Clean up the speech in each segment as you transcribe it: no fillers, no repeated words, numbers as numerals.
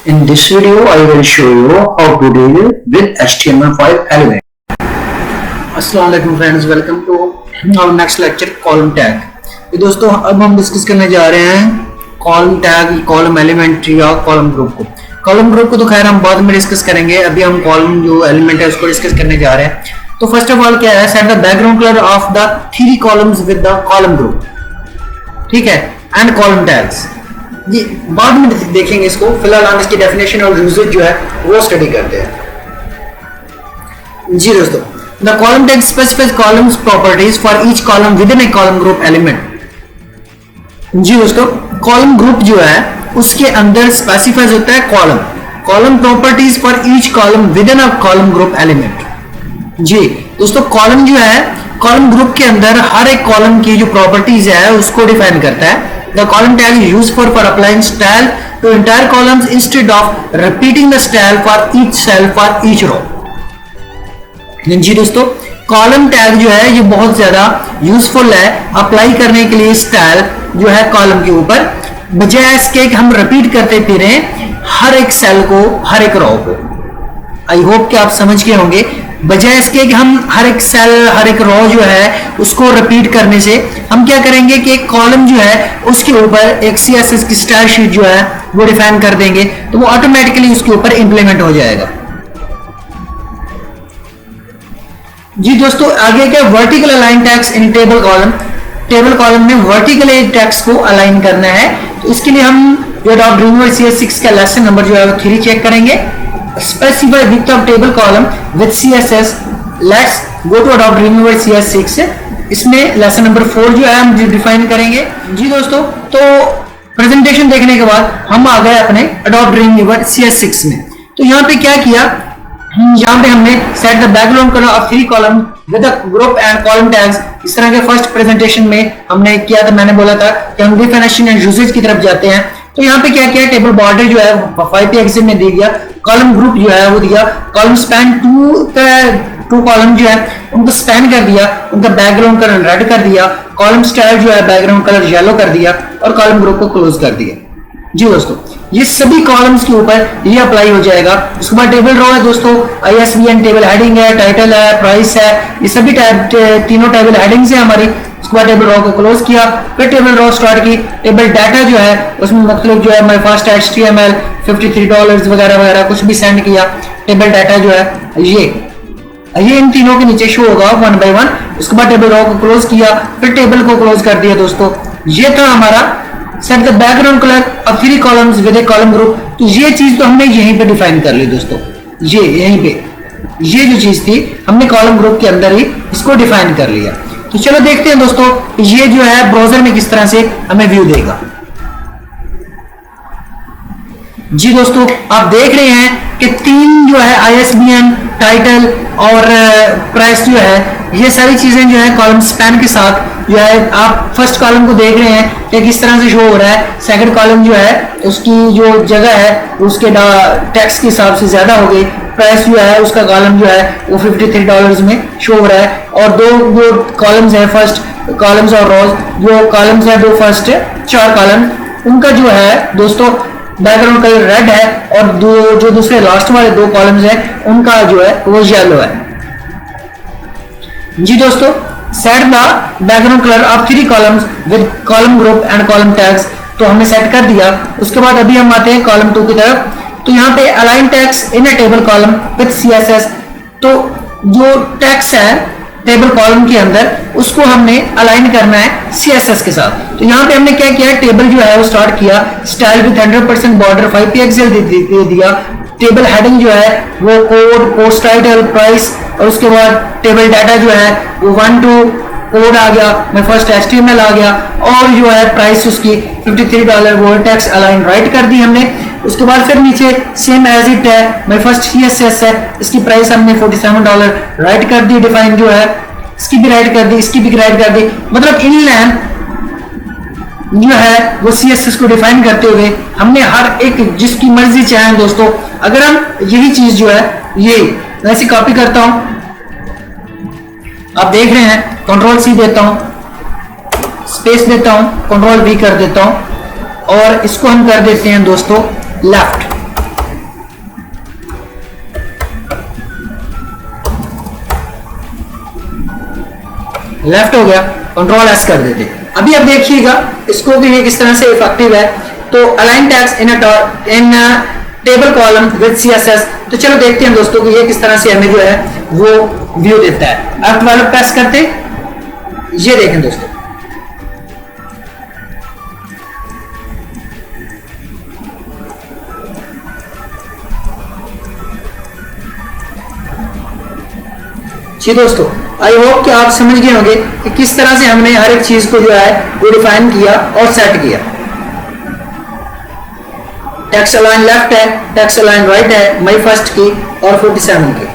In this video, I will show you how to deal with HTML5 element. अस्सलाम वालेकुम friends, welcome to our next lecture column tag. ये दोस्तों अब हम discuss करने जा रहे हैं कॉलम टैग, कॉलम एलिमेंट या कॉलम ग्रुप को। कॉलम ग्रुप को तो खैर हम बाद में डिस्कस करेंगे, अभी हम कॉलम जो एलिमेंट है उसको डिस्कस करने जा रहे हैं। तो फर्स्ट ऑफ ऑल क्या है, set the background colour of the 3 columns with the column group, ठीक है, एंड कॉलम टैग्स। ये बाद में देखेंगे इसको, फिलहाल हम इसकी डेफिनेशन और यूजेज जो है वो स्टडी करते हैं। जी दोस्तों, the column tag specifies columns properties for each column with in a column group element. जी दोस्तों, कॉलम ग्रुप जो है उसके अंदर स्पेसिफाइज होता है column properties for each column with in a column group element. जी दोस्तों, कॉलम जो है कॉलम ग्रुप के अंदर हर एक कॉलम की जो प्रॉपर्टीज है उसको डिफाइन करता है। The column tag is used for applying style to entire columns instead of repeating the style for each cell for each row। जी दोस्तों, कॉलम टैग जो है ये बहुत ज्यादा यूजफुल है अप्लाई करने के लिए स्टाइल जो है कॉलम के ऊपर, बजाय इसके कि हम रिपीट करते फिरे हर एक सेल को, हर एक रो को। आई होप कि आप समझ गए होंगे, बजाय इसके कि हम हर एक सेल, हर एक रो जो है उसको रिपीट करने से हम क्या करेंगे कि एक कॉलम जो है उसके ऊपर एक सीएसएस की स्टाइल शीट जो है वो डिफाइन कर देंगे, तो वो ऑटोमेटिकली उसके ऊपर इंप्लीमेंट हो जाएगा। जी दोस्तों, आगे क्या, वर्टिकल अलाइन टैग्स इन टेबल कॉलम। टेबल कॉलम में वर्टिकल टैग्स को अलाइन करना है, तो इसके लिए हम जो डॉट ड्रीमवीवर CS6 का लेसन नंबर जो है वो 3 चेक करेंगे। Specify width of table column with CSS। Let's go to Adobe Dreamweaver CS6। इसमें लेसन नंबर 4 जो है हम डिफाइन करेंगे। जी दोस्तों, तो प्रेजेंटेशन देखने के बाद हम आ गए अपने Adobe Dreamweaver CS6 में। तो यहाँ पे क्या किया, यहाँ पे हमने set the background colour of 3 column with the group and column tags. इस तरह के फर्स्ट प्रेजेंटेशन में हमने किया था, मैंने बोला था कि हम डिफिनेशन एंड यूसेज की तरफ जाते हैं। तो यहाँ पे क्या किया, टेबल बॉर्डर जो है 5 pixel में दे दिया, कॉलम ग्रुप जो है वो दिया, कॉलम स्पैन 2 कॉलम जो है उनको स्पैन कर दिया, उनका बैकग्राउंड कलर रेड कर दिया, कॉलम स्टाइल जो है बैकग्राउंड कलर येलो कर दिया और कॉलम ग्रुप को क्लोज कर दिया। जी दोस्तों, ये सभी कॉलम्स के ऊपर ये अप्लाई हो जाएगा। उसके बाद टेबल रो है दोस्तों, ISBN टेबल हेडिंग है, टाइटल है, प्राइस है, ये सभी तीनों टेबल हेडिंग्स है हमारी। उसके बाद टेबल रो को क्लोज किया, फिर टेबल रो स्टार्ट की। टेबल डाटा जो है उसमें मुख्तलिफ जो है हमारे फर्स्ट HTML $53 वगैरह वगैरह कुछ भी सेंड किया। टेबल डाटा जो है ये इन तीनों के नीचे शो होगा 1 by 1। उसके बाद टेबल रो को क्लोज किया, फिर टेबल को क्लोज कर दिया। दोस्तों, ये था हमारा set the background colour of 3 columns with A column group. तो ये चीज तो हमने यहीं पे डिफाइन कर ली दोस्तों, ये यहीं पे ये जो चीज थी हमने कॉलम ग्रुप के अंदर ही इसको डिफाइन कर लिया। तो चलो देखते हैं दोस्तों, ये जो है ब्राउजर में किस तरह से हमें व्यू देगा। जी दोस्तों, आप देख रहे हैं कि 3 जो है ISBN, टाइटल और प्राइस जो है ये सारी चीजें जो है कॉलम स्पैन के साथ जो है आप फर्स्ट कॉलम को देख रहे हैं कि किस तरह से शो हो रहा है। सेकंड कॉलम जो है उसकी जो जगह है उसके टैक्स के हिसाब से ज्यादा हो गई। प्राइस जो है उसका कॉलम जो है वो $53 में शो हो रहा है। और 2 जो कॉलम्स है, फर्स्ट कॉलम्स और रोज, जो कॉलम्स है 2 फर्स्ट 4 कॉलम, उनका जो है दोस्तों बैकग्राउंड कलर रेड है और जो दूसरे लास्ट वाले 2 कॉलम्स है उनका जो है वो येलो है। जी दोस्तों, set the background colour of 3 columns with column group and column tags, तो हमने सेट कर दिया। उसके बाद अभी हम आते हैं कॉलम 2 की तरफ। तो यहाँ पे align tags in A table column with CSS। तो जो टैग्स है टेबल कॉलम के अंदर उसको हमने अलाइन करना है CSS के साथ। तो यहाँ पे हमने क्या किया, टेबल जो है वो स्टार्ट किया, स्टाइल विद 100% बॉर्डर 5 pixel दे दिया। टेबल हेडिंग जो है वो कोड, पोस्ट टाइटल, प्राइस, और उसके बाद टेबल डाटा जो है वो 1 to कोड आ गया, मैं फर्स्ट HTML आ गया, और जो है प्राइस उसकी $53 वो टैक्स अलाइन राइट कर दी हमने। उसके बाद फिर नीचे सेम एज इट है, मैं फर्स्ट CSS है, इसकी प्राइस हमने $47 राइट कर दी, डिफाइन जो है इसकी भी राइट कर दी, इसकी भी राइट कर दी। मतलब इन लाइन जो है वो CSS को डिफाइन करते हुए हमने हर एक जिसकी मर्जी चाहे दोस्तों, अगर हम यही चीज जो है ये वैसे कॉपी करता हूं, आप देख रहे हैं, Ctrl+C देता हूं, स्पेस देता हूं, Ctrl+V कर देता हूं और इसको हम कर देते हैं दोस्तों लेफ्ट। लेफ्ट हो गया, कंट्रोल एस कर देते। अभी आप देखिएगा इसको कि ये किस तरह से इफेक्टिव है। तो align tags in table column with CSS. तो चलो देखते हैं दोस्तों कि ये किस तरह से हमें जो है वो व्यू देता है। F12 प्रेस करते, ये देखें दोस्तों, जी दोस्तों, आई होप कि आप समझ गए होंगे कि किस तरह से हमने हर एक चीज को जो है वो डिफाइन किया और सेट किया। टेक्स्ट अलाइन लेफ्ट है, टेक्स्ट अलाइन राइट है, माई फर्स्ट की और 47 की।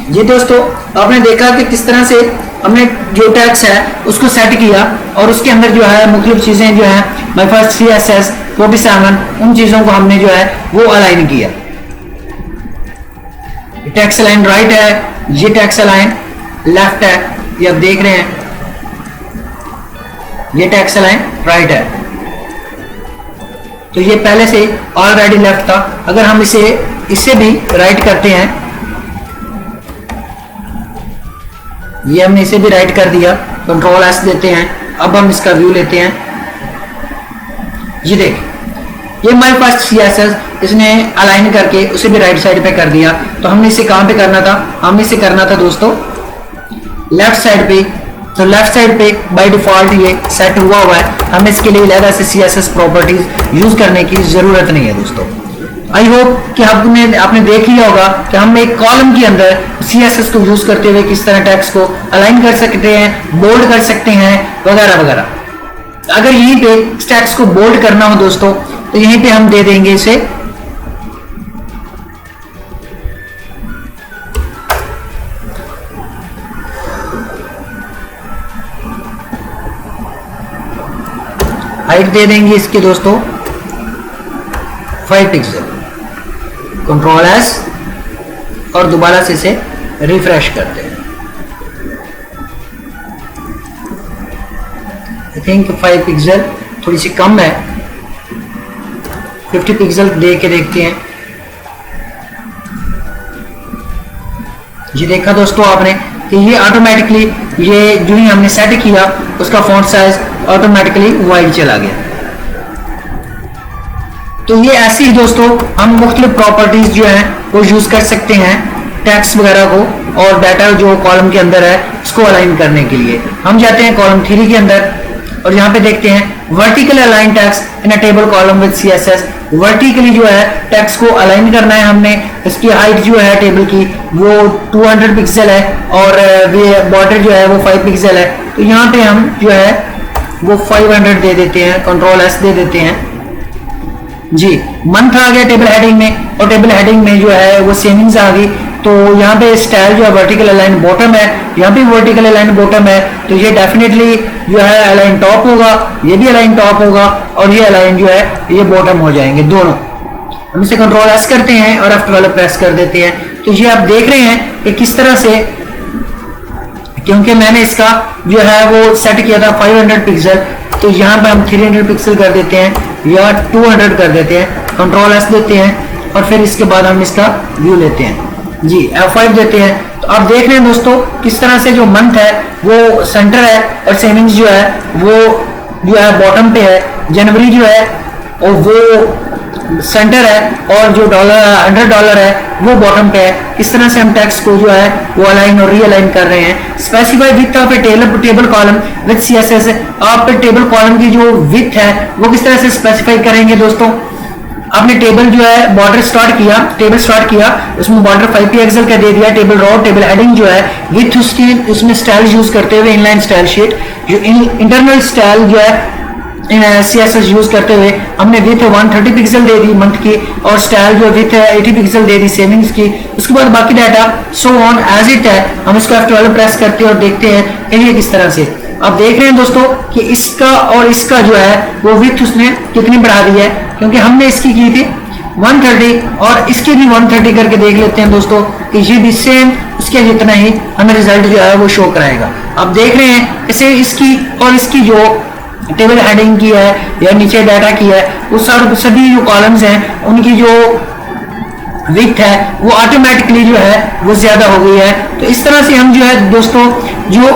ये दोस्तों आपने देखा कि किस तरह से हमने जो टैक्स है उसको सेट किया और उसके अंदर जो है मुख्तलिफ चीजें जो है माई फर्स्ट CSS 47 उन चीजों को हमने जो है वो अलाइन किया। टैक्स अलाइन राइट है, ये टैक्स अलाइन लेफ्ट है, ये आप देख रहे हैं, ये टैक्स अलाइन राइट है। तो ये पहले से ऑलरेडी लेफ्ट था। अगर हम इसे भी राइट करते हैं, ये हमने इसे भी राइट कर दिया, कंट्रोल एस देते हैं। अब हम इसका व्यू लेते हैं, ये देख, ये माई फर्स्ट CSS इसने अलाइन करके उसे भी राइट साइड पे कर दिया। तो हमने इसे कहां पे करना था? हमने इसे करना था दोस्तों लेफ्ट साइड पे। तो लेफ्ट साइड पे बाय डिफॉल्ट ये सेट हुआ है, हमें इसके लिए अलग से CSS प्रॉपर्टीज यूज करने की जरूरत नहीं है दोस्तों। आई होप कि आपने देख लिया होगा कि हम एक कॉलम के अंदर CSS को यूज करते हुए किस तरह टेक्स्ट को अलाइन कर सकते हैं, बोल्ड कर सकते हैं, वगैरह वगैरह। अगर यहीं पे टेक्स्ट को बोल्ड करना हो दोस्तों तो यहीं पे हम दे देंगे इसे हाइट दे देंगे इसके दोस्तों 5 पिक्सल, कंट्रोल एस और दोबारा से इसे रिफ्रेश करते हैं। आई थिंक 5 पिक्सल थोड़ी सी कम है, 50 पिक्सल दे के देखते हैं। ये देखा दोस्तों आपने कि ये ऑटोमेटिकली ये जो ही हमने सेट किया उसका फॉन्ट साइज ऑटोमेटिकली वाइड चला गया। तो ये ऐसे ही दोस्तों हम मुख्तलिफ प्रॉपर्टीज जो है वो यूज कर सकते हैं टेक्स्ट वगैरह को और डाटा जो कॉलम के अंदर है उसको अलाइन करने के लिए। हम जाते हैं कॉलम 3 के अंदर और यहाँ पे देखते हैं vertical align text in a table column with CSS। Vertically जो है टेक्स्ट को अलाइन करना है हमने। इसकी हाइट जो है टेबल की वो 200 पिक्सल है और बॉर्डर जो है वो 5 पिक्सल है। तो यहाँ पे हम जो है वो 500 दे देते हैं, कंट्रोल एस दे देते हैं जी। मंथ आ गया टेबल हेडिंग में और टेबल हेडिंग में जो है वो सेविंग्स आ गई। तो यहाँ पे स्टाइल जो है वर्टिकल अलाइन बॉटम है, यहाँ पे वर्टिकल अलाइन बॉटम है। तो ये डेफिनेटली जो है अलाइन टॉप होगा, ये भी अलाइन टॉप होगा और ये अलाइन जो है ये बॉटम हो जाएंगे दोनों। हम इसे कंट्रोल एस करते हैं और F12 प्रेस कर देते हैं। तो ये आप देख रहे हैं कि किस तरह से, क्योंकि मैंने इसका जो है वो सेट किया था 500 पिक्सल, तो यहाँ पे हम 300 पिक्सल कर देते हैं या 200 कर देते हैं, कंट्रोल एस देते हैं और फिर इसके बाद हम इसका व्यू लेते हैं जी, F5 देते हैं। तो आप देख रहे हैं दोस्तों किस तरह से जो मंथ है वो सेंटर है और सेविंग्स जो है वो जो है बॉटम पे है। जनवरी जो है और वो सेंटर है और जो $100 है वो बॉटम पे है। इस तरह से हम टेक्स्ट को जो है वो अलाइन और रीअलाइन कर रहे हैं। Specify width of A table column with CSS। आप टेबल कॉलम की जो विड्थ है वो किस तरह से स्पेसिफाई करेंगे दोस्तों? आपने टेबल जो है बॉर्डर स्टार्ट किया, टेबल स्टार्ट किया, उसमें बॉर्डर 5 पिक्सल का दे दिया। टेबल रो टेबल हेडिंग जो है विथ उसकी उसमें स्टाइल यूज करते हुए इनलाइन स्टाइल शीट जो इंटरनल स्टाइल जो है CSS यूज करते हुए हमने विथ 130 पिक्सल दे दी मंथ की और स्टाइल जो विथ 80 पिक्सल दे दी सेविंग्स की। उसके बाद बाकी data so on as it है। हम इसको F12 प्रेस करते हैं और देखते हैं कि ये किस तरह से आप देख रहे हैं दोस्तों कि इसका और इसका जो है वो विड्थ उसने कितनी बढ़ा दी है, क्योंकि हमने इसकी की थी 130 और इसके भी 130 करके देख लेते हैं दोस्तों कि ये भी सेम उसके जितना ही हमें रिजल्ट जो है वो शो कराएगा। आप देख रहे हैं इसे इसकी और इसकी जो टेबल हेडिंग की है या नीचे डाटा की है, वो सभी जो कॉलम्स हैं उनकी जो विड्थ है वो ऑटोमेटिकली जो है वो ज्यादा हो गई है। तो इस तरह से हम जो है दोस्तों जो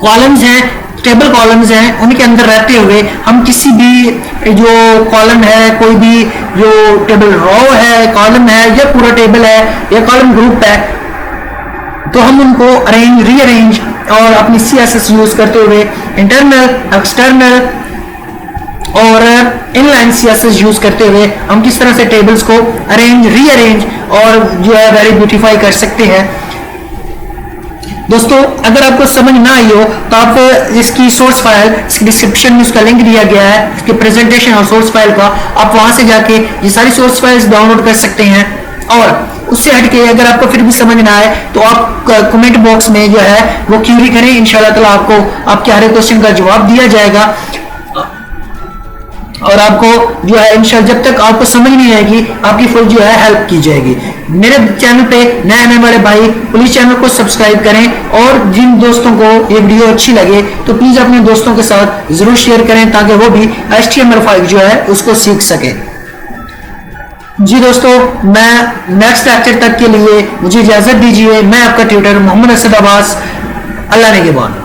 कॉलम्स हैं, टेबल कॉलम्स हैं, उनके अंदर रहते हुए हम किसी भी जो कॉलम है, कोई भी जो टेबल रो है, कॉलम है या पूरा टेबल है या कॉलम ग्रुप है, तो हम उनको अरेंज रीअरेंज और अपनी CSS यूज करते हुए इंटरनल, एक्सटर्नल और इनलाइन CSS यूज करते हुए हम किस तरह से टेबल्स को अरेंज रीअरेंज और जो है वेरी ब्यूटीफाई कर सकते हैं। दोस्तों अगर आपको समझ ना आई हो तो आप इसकी सोर्स फाइल, इसकी डिस्क्रिप्शन में उसका लिंक दिया गया है, इसके प्रेजेंटेशन और सोर्स फाइल का, आप वहां से जाके ये सारी सोर्स फाइल्स डाउनलोड कर सकते हैं। और उससे हटके अगर आपको फिर भी समझ ना आए तो आप कमेंट बॉक्स में जो है वो क्यूरी करें, इंशाल्लाह ताला आपको आपके हर एक क्वेश्चन का जवाब दिया जाएगा। और आपको जो है इंशाल्लाह जब तक आपको समझ नहीं आएगी आपकी फुल जो है हेल्प की जाएगी। मेरे चैनल पे नए आने वाले भाई प्लीज चैनल को सब्सक्राइब करें और जिन दोस्तों को ये वीडियो अच्छी लगे तो प्लीज अपने दोस्तों के साथ जरूर शेयर करें ताकि वो भी HTML5 जो है उसको सीख सके। जी दोस्तों, मैं नेक्स्ट लेक्चर तक के लिए मुझे इजाजत दीजिए। मैं आपका ट्यूटर मोहम्मद असद अब्बास। अल्लाह ने के बाद।